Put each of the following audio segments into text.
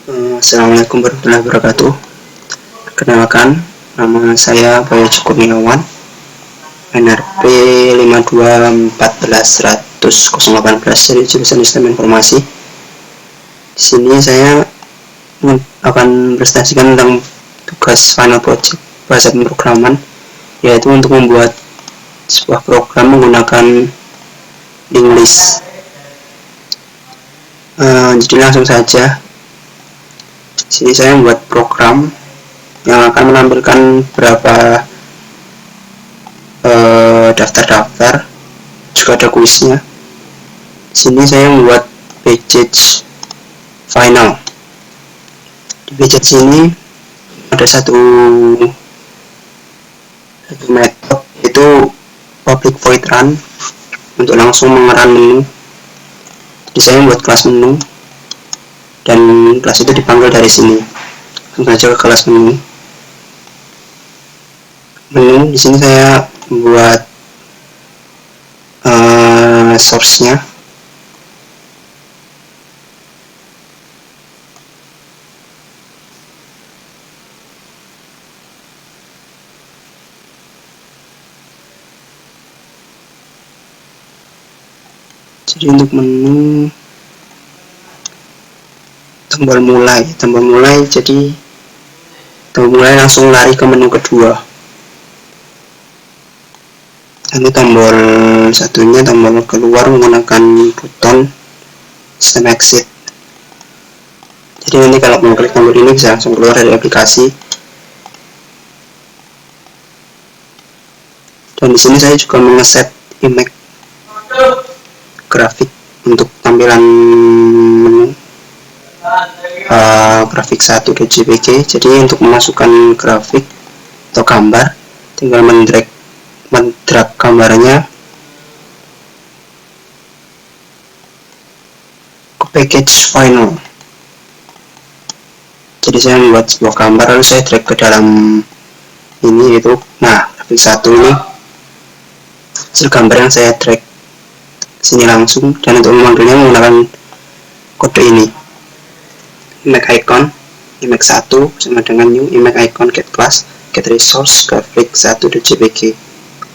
Assalamualaikum warahmatullahi wabarakatuh. Perkenalkan, nama saya Bayu Kurniawan, NRP 52141018 dari jurusan Sistem Informasi. Di sini saya akan presentasikan tentang tugas final project bahasa pemrograman, yaitu untuk membuat sebuah program menggunakan link list. Jadi langsung saja. Sini saya membuat program yang akan menampilkan beberapa daftar-daftar, juga ada kuisnya. Sini saya membuat package final. Di package ini ada satu metode, yaitu public void run untuk langsung mengerun menu. Jadi saya membuat kelas menu dan kelas itu dipanggil dari sini. Langsung saja ke kelas menu. Di sini saya membuat source-nya. Jadi untuk menu tombol mulai, jadi tombol mulai langsung lari ke menu kedua. Nanti tombol satunya, tombol keluar menggunakan button sistem exit. Jadi nanti kalau mengklik tombol ini bisa langsung keluar dari aplikasi. Dan di sini saya juga mengeset image grafik untuk tampilan menu grafik 1.jpg. Jadi untuk memasukkan grafik atau gambar, tinggal mendrag gambarnya ke package final. Jadi saya membuat sebuah gambar lalu saya drag ke dalam ini, itu grafik 1 ini hasil gambar yang saya drag sini langsung. Dan untuk memanggilnya menggunakan kode ini, image icon image 1 sama dengan new image icon get class get resource graphic 1.jpg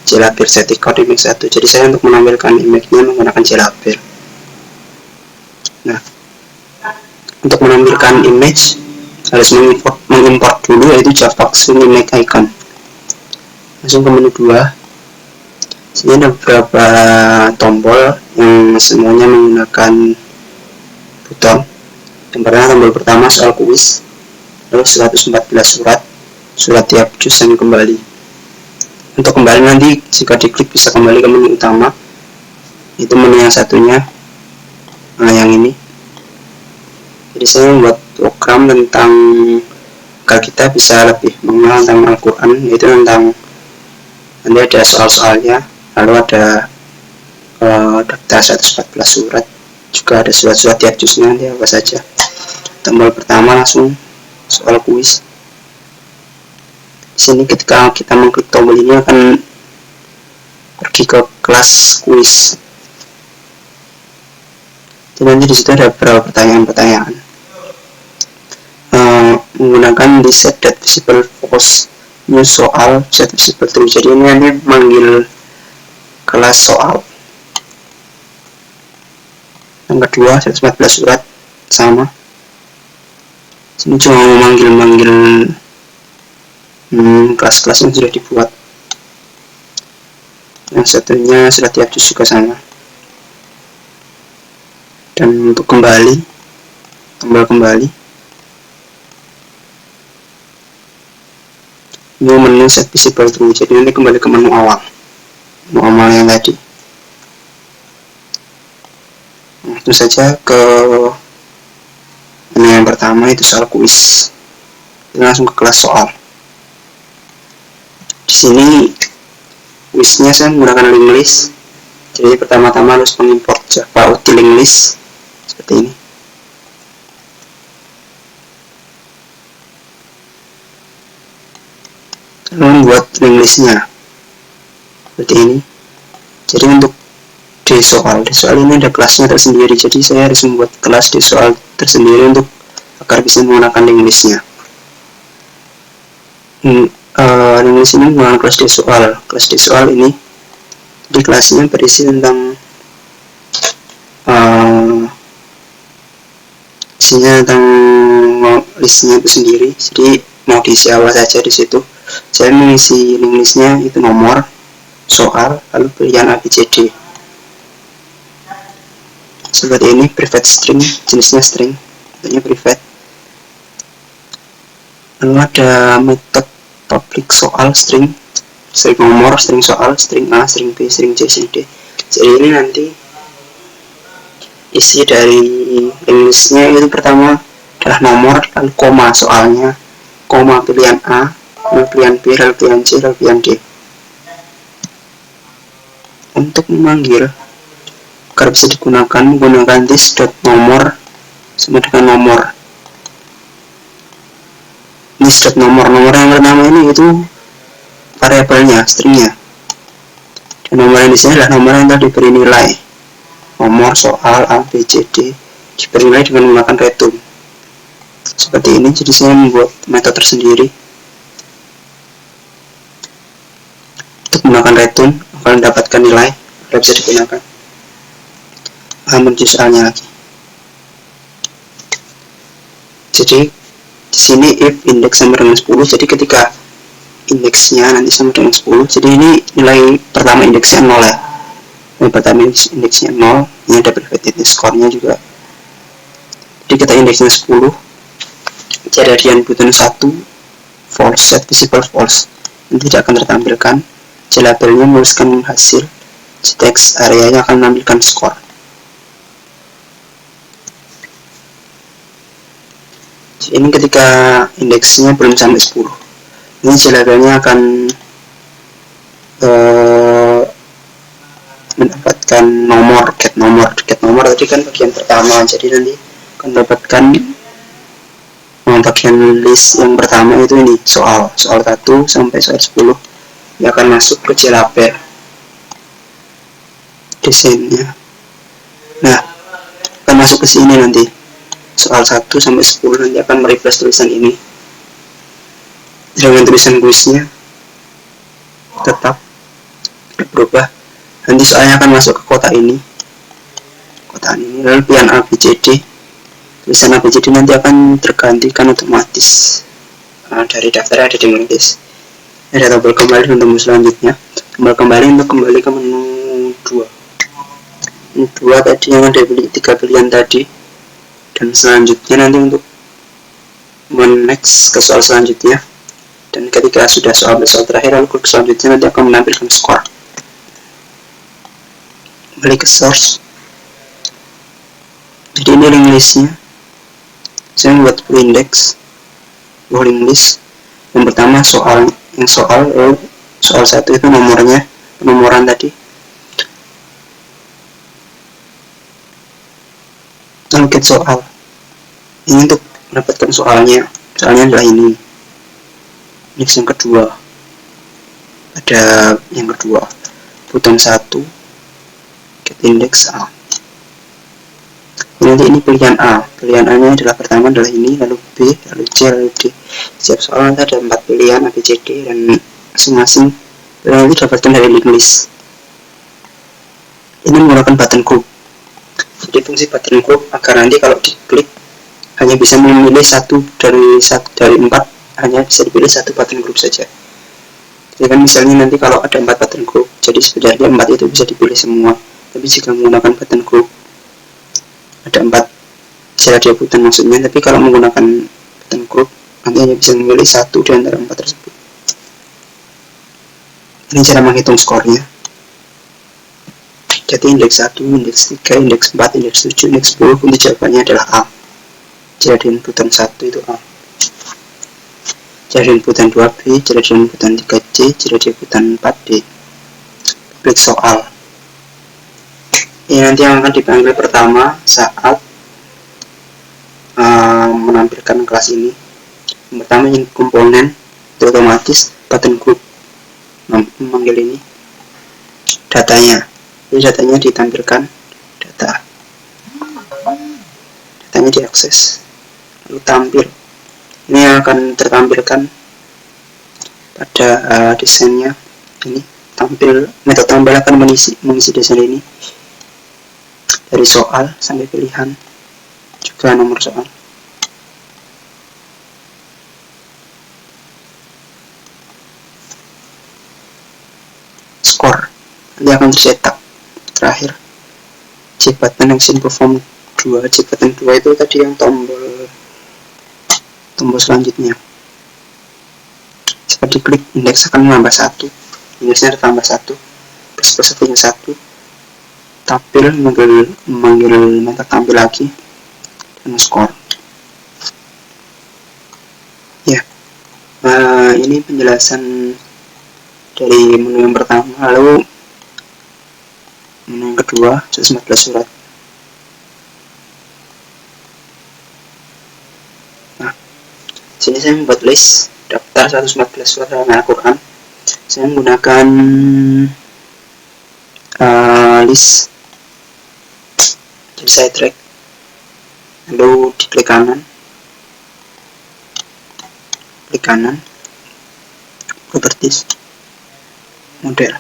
jlabir static code image 1. Jadi saya untuk menampilkan image-nya menggunakan jlabir. Untuk menampilkan image harus mengimport dulu, yaitu java swing image icon. Langsung ke menu 2. Sini ada beberapa tombol yang semuanya menggunakan button. Tombol pertama soal kuis, lalu 114 surat tiap juz dan kembali. Untuk kembali nanti jika diklik bisa kembali ke menu utama, itu menu yang satunya, yang ini. Jadi saya membuat program tentang agar kita bisa lebih mengenal tentang Al-Quran, yaitu tentang nanti ada soal-soalnya, lalu ada daftar 114 surat, juga ada surat-surat tiap juznya nanti apa saja. Tombol pertama langsung soal kuis. Di sini ketika kita mengklik tombol ini akan pergi ke kelas kuis. Dan nanti di situ ada beberapa pertanyaan-pertanyaan. Menggunakan di set that visible focus new soal set visible true. Jadi ini nanti manggil kelas soal. Yang kedua 114 surat sama. Sini cuma memanggil kelas-kelas yang sudah dibuat. Yang satunya sudah tiap juz juga sama. Dan untuk kembali, tombol kembali, new menu set visible true. Jadi nanti kembali ke menu awal yang tadi. Itu saja ke menu yang pertama, itu soal kuis. Kita langsung ke kelas soal. Di sini kuisnya saya menggunakan link list. Jadi pertama-tama harus mengimport Java util link list seperti ini. Lalu membuat link listnya seperti ini. Jadi untuk di soal ini ada kelasnya tersendiri, jadi saya harus membuat kelas di soal tersendiri untuk agar bisa menggunakan link listnya. Link list ini menggunakan kelas D soal. Kelas D soal ini di kelasnya berisi tentang isinya tentang listnya itu sendiri. Jadi mau diisi apa saja di situ. Saya mengisi link listnya itu nomor, soal, lalu pilihan ABCD. Seperti ini, private string, jenisnya string, bentuknya private. Lalu ada metode public soal string, string nomor, string soal, string A, string B, string C, string D. Jadi ini nanti isi dari link listnya itu pertama adalah nomor, lalu koma soalnya, koma pilihan A, lalu pilihan B, lalu pilihan C, lalu pilihan D. Untuk memanggil agar bisa digunakan menggunakan this.nomor sama dengan nomor. This.nomor, nomor yang pertama ini itu variabelnya, stringnya. Dan nomor yang di sini adalah nomor yang telah diberi nilai. Nomor, soal, A, B, C, D diberi nilai dengan menggunakan return. Seperti ini, jadi saya membuat metode tersendiri. Untuk menggunakan return akan mendapatkan nilai agar bisa digunakan. Menuju soalnya lagi. Jadi di sini if index sama dengan 10, jadi ketika indeksnya nanti sama dengan 10, jadi ini nilai pertama indeksnya 0 ya. Nilai pertama indeksnya 0, ini ada private score-nya juga. Jadi kita indeksnya 10, jadi hadiah button 1 false, set visible false, nanti tidak akan tertampilkan. Labelnya menuliskan hasil, text areanya akan menampilkan skor. Ini ketika indeksnya belum sampai 10, ini labelnya akan mendapatkan nomor, get nomor tadi kan bagian pertama, jadi nanti akan mendapatkan bagian list yang pertama itu ini soal 1 sampai soal 10 yang akan masuk ke label desainnya. Nah, akan masuk ke sini nanti soal 1 sampai 10 nanti akan mereplace tulisan ini dengan tulisan kuisnya tetap berubah. Nanti soalnya akan masuk ke kotak ini, lalu pilihan ABCD, tulisan ABCD nanti akan tergantikan otomatis dari daftar ada di menulis. Ada tombol kembali untuk menu selanjutnya, tombol kembali untuk kembali ke menu 2 tadi yang ada 3 pilihan tadi. Dan selanjutnya nanti untuk next ke soal selanjutnya, dan ketika sudah soal terakhir lalu ke selanjutnya nanti akan menampilkan skor. Kembali ke source, jadi ini link listnya. Saya membuat index link list. Yang pertama soal 1 itu nomornya, penomoran tadi. Lalu get soal, ini untuk mendapatkan soalnya adalah ini. Index yang kedua, ada yang kedua button 1 get index A. Nanti ini pilihan A nya adalah pertama adalah ini, lalu B, lalu C, lalu D. Setiap soal nanti ada 4 pilihan A, B, C, D, dan masing-masing pilihan itu dapatkan dari link list. Ini menggunakan button group. Jadi fungsi button group agar nanti kalau diklik hanya bisa memilih satu dari 4, hanya bisa dipilih satu button group saja. Jadi kan misalnya nanti kalau ada 4 button group, jadi sebenarnya 4 itu bisa dipilih semua. Tapi jika menggunakan button group ada 4 cara dia button maksudnya, tapi kalau menggunakan button group nanti hanya bisa memilih satu di antara 4 tersebut. Ini cara menghitung skornya. Jadi indeks 1, indeks 3, indeks 4, indeks 7, indeks 10, kunci jawabannya adalah A. Jadi inputan 1 itu A. Jadi inputan 2 B, jadi inputan 3 C, jadi inputan 4 D. Klik soal. Ini nanti yang akan dipanggil pertama saat menampilkan kelas ini. Yang pertama yang komponen itu otomatis button group memanggil ini datanya. Jadi datanya ditampilkan, datanya diakses, lalu tampil. Ini akan tertampilkan pada desainnya. Ini tampil, metode tampil akan mengisi desain ini dari soal sampai pilihan, juga nomor soal. Skor nanti akan tercetak. Terakhir C button action perform 2. C button 2 itu tadi yang tombol selanjutnya. Jika diklik, indeks akan menambah 1, indeksnya ditambah 1, plus satunya 1, tampil memanggil metode tampil lagi, dan skor. Ya, ini penjelasan dari menu yang pertama. Lalu menu yang kedua, 114 surat. Nah, sini saya membuat list daftar 114 surat dalam Al-Quran. Saya menggunakan list, jadi saya drag, lalu diklik kanan, properties, model,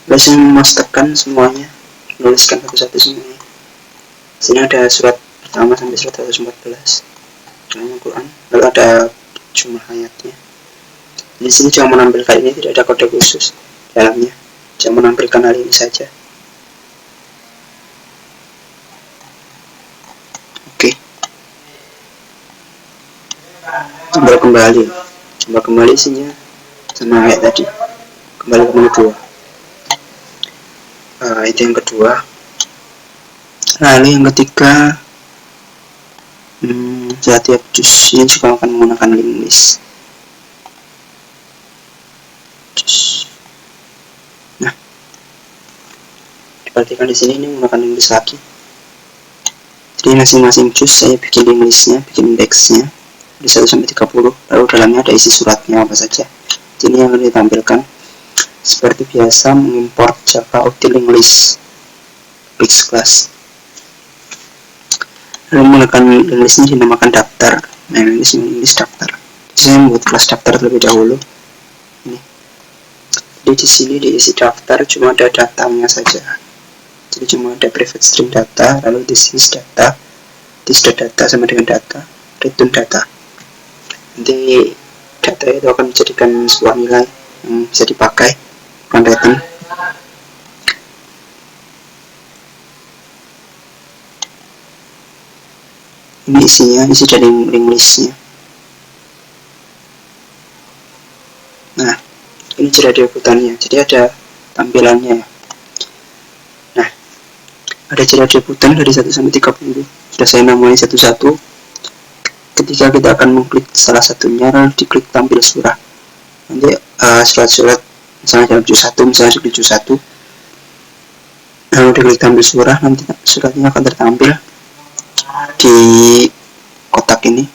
lalu saya memastikan semuanya, menuliskan satu-satu semuanya. Sini ada surat pertama sampai surat 114 dalam Al-Quran, lalu ada jumlah ayatnya. Di sini cuma menampilkan ini, tidak ada kode khusus dalamnya, cuma menampilkan hal ini saja. Oke, coba kembali isinya sama ayat tadi. Kembali ke menu 2. Itu yang kedua. Lalu yang ketiga, setiap juz ini juga akan menggunakan link list. Nah, diperhatikan di sini ini menggunakan link list lagi. Jadi masing-masing juz saya bikin link listnya, bikin indeksnya dari 1 sampai 30, lalu dalamnya ada isi suratnya apa saja. Ini yang akan ditampilkan. Seperti biasa, mengimport Java util link list fix class. Lalu menggunakan link listnya dinamakan daftar. Nah, link list daftar. Jadi saya membuat kelas daftar terlebih dahulu. Ini. Jadi di sini diisi daftar cuma ada datanya saja. Jadi cuma ada private string data, lalu this is data, data sama dengan data, return data. Nanti data itu akan menjadikan sebuah nilai yang bisa dipakai, bukan return. Ini isinya, isi dari link listnya. Nah, ini cara debutannya, jadi ada tampilannya. Nah, ada cara debutan dari 1 sampai 30. Sudah saya namai satu-satu. Ketika kita akan mengklik salah satunya, lalu diklik tampil surah. Nanti surat-surat, misalnya dalam juz 1, misalnya di juz 1, lalu diklik tampil surah, nanti suratnya akan tertampil di kotak ini.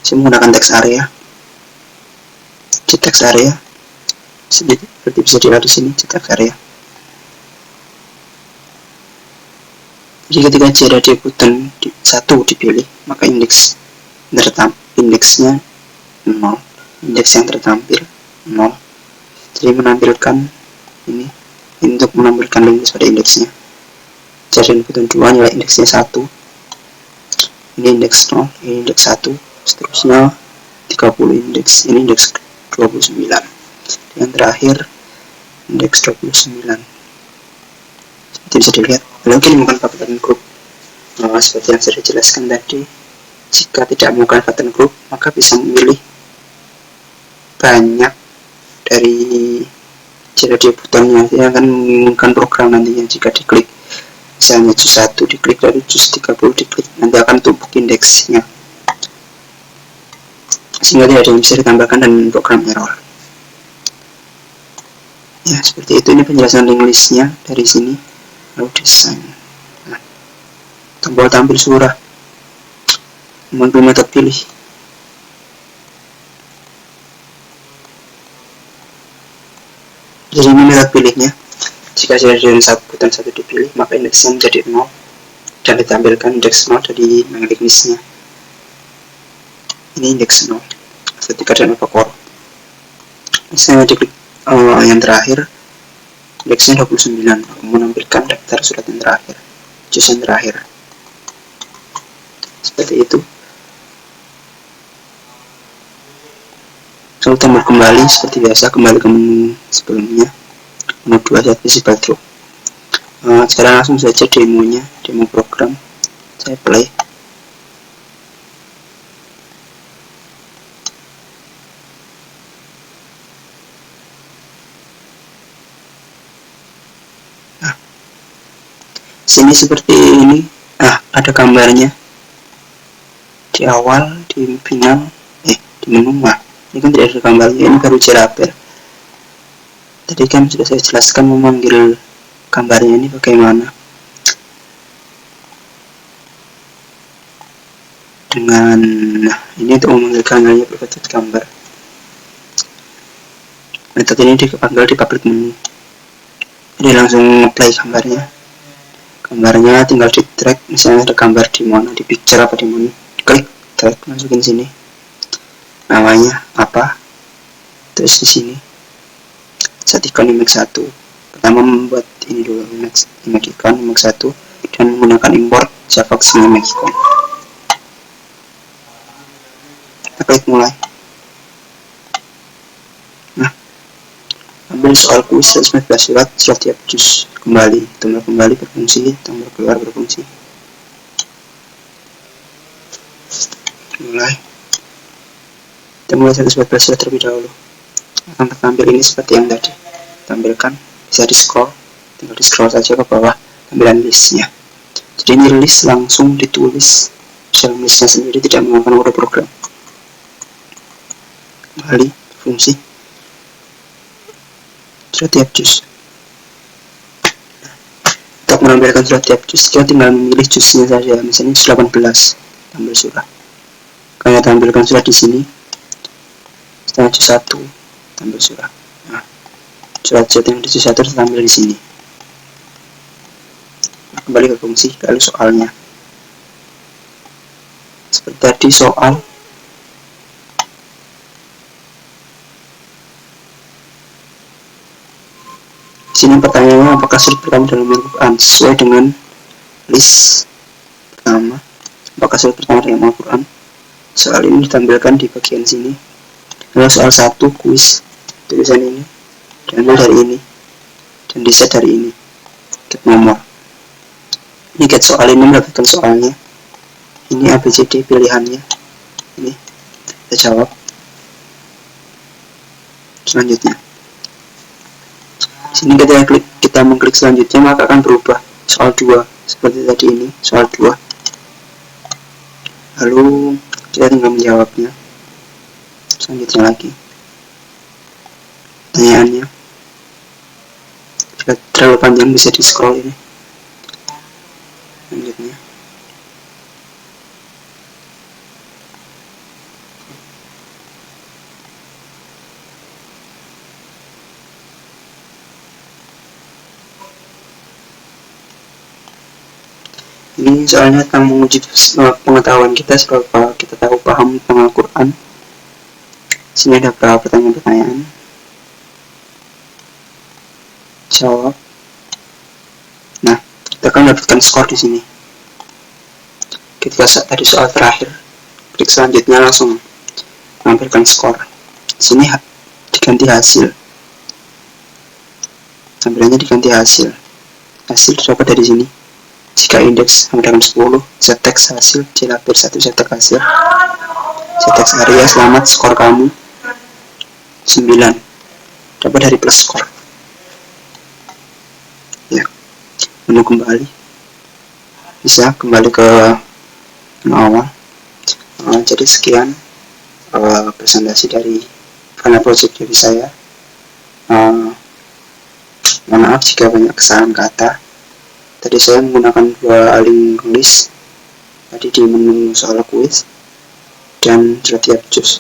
Saya menggunakan text area. Di text area, seperti bisa dilihat di sini, di text area. Jadi ketika jeda debutan 1 dipilih, maka indeksnya 0, indeks yang tertampil 0. Jadi menampilkan ini untuk menampilkan link list pada indeksnya. Jadi debutan 2 nilai indeksnya 1. Ini indeks 0, ini indeks 1, seterusnya 30 indeks, ini indeks 29. Yang terakhir indeks 29. Itu bisa dilihat. Lalu ini bukan pattern group. Seperti yang sudah dijelaskan tadi, jika tidak menggunakan pattern group, maka bisa memilih banyak dari cara debutannya yang akan menginginkan program nantinya. Jika diklik misalnya juz 1 diklik, dari juz 30 diklik, nanti akan tumpuk indeksnya sehingga tidak ada yang bisa ditambahkan dan program error. Ya, seperti itu. Ini penjelasan link listnya dari sini. Lalu desain. Nah, tombol tampil surah, mengambil metode pilih. Jadi ini metode pilihnya. Jika dari button 1 dipilih, maka indeksnya menjadi 0, dan ditampilkan indeks 0 dari magnetic list-nya. Ini indeks 0 ketika dan overcore. Misalnya diklik yang terakhir, indeksnya 29, aku menampilkan daftar surat yang terakhir, juz yang terakhir, seperti itu. Lalu tombol kembali seperti biasa, kembali ke menu sebelumnya, menu 2 set visible through. Sekarang langsung saja demonya, demo program, saya play. Sini seperti ini. Ada gambarnya di awal, di final, di menu. Ini kan tidak ada gambarnya, ini baru Jeraper. Tadi kan sudah saya jelaskan memanggil gambarnya ini bagaimana. Dengan ini untuk memanggil gambarnya berbentuk gambar. Metode ini dipanggil di public menu. Jadi langsung nge-play gambarnya. Gambarnya tinggal di drag, misalnya ada gambar di mana, di picture apa di mana, klik drag, masukin sini, namanya apa, terus di sini set icon image 1. Pertama membuat ini dulu, image icon image 1, dan menggunakan import javax image icon. Kita klik mulai. Ambil soal kuis 119 surat tiap juz. Kembali, tombol kembali berfungsi, tombol keluar berfungsi. Mulai. Kita mulai 114 surat terlebih dahulu. Akan tertampil ini seperti yang tadi. Tampilkan, bisa di scroll, tinggal di scroll saja ke bawah tampilan listnya. Jadi ini list langsung ditulis dalam listnya sendiri, tidak menggunakan kode program. Kembali, fungsi. Surat tiap juz. Untuk menampilkan surat tiap juz, kita tinggal memilih juznya saja. Misalnya juz 18, tampil surah. Kita tampilkan surat di sini. Setelah juz 1, tampil surah. Surat-surat yang di juz 1 tampil di sini. Kembali ke fungsi, lalu soalnya. Seperti tadi soal. Sini pertanyaannya, apakah surat pertama dalam Al-Quran sesuai dengan list pertama? Apakah surat pertama dalam Al-Quran? Soal ini ditampilkan di bagian sini. Lalu soal 1 kuis, tulisan ini diambil dari ini dan diset dari ini, get nomor. Ini get soal ini mendapatkan soalnya. Ini ABCD pilihannya. Ini kita jawab. Selanjutnya. Sini kita mengklik selanjutnya, maka akan berubah soal 2 seperti tadi ini, soal 2. Lalu kita tinggal menjawabnya. Selanjutnya lagi pertanyaannya. Jika terlalu panjang bisa di scroll ini. Selanjutnya ini soalnya tentang menguji pengetahuan kita seberapa kita tahu paham tentang Al-Quran. Sini ada beberapa pertanyaan-pertanyaan. Jawab. Nah, kita akan mendapatkan skor di sini. Ketika tadi soal terakhir, klik selanjutnya langsung menampilkan skor. Sini diganti hasil. Tampilannya diganti hasil. Hasil dapat dari sini. Jika indeks sama dengan 10, zteks hasil, Jeraper 1 zteks hasil, zteks area selamat, skor kamu 9, dapat dari plus skor. Ya, menu kembali, bisa kembali ke menu awal. Jadi sekian presentasi dari Final Project dari saya. Mohon maaf jika banyak kesalahan kata. Tadi saya menggunakan 2 link list tadi di menu soal kuis dan surat tiap juz.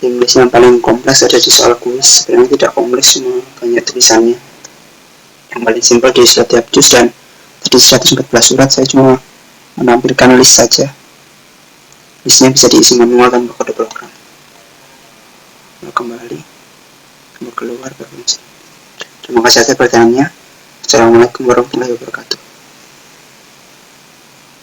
Link list yang paling kompleks ada di soal kuis, sebenarnya tidak kompleks, cuma banyak tulisannya. Yang paling simpel di surat tiap juz dan Jadi 114 surat saya cuma menampilkan list saja. Listnya bisa diisi manual tanpa kode program. Kembali keluar. Terima kasih atas pertanyaannya. Assalamualaikum warahmatullahi wabarakatuh.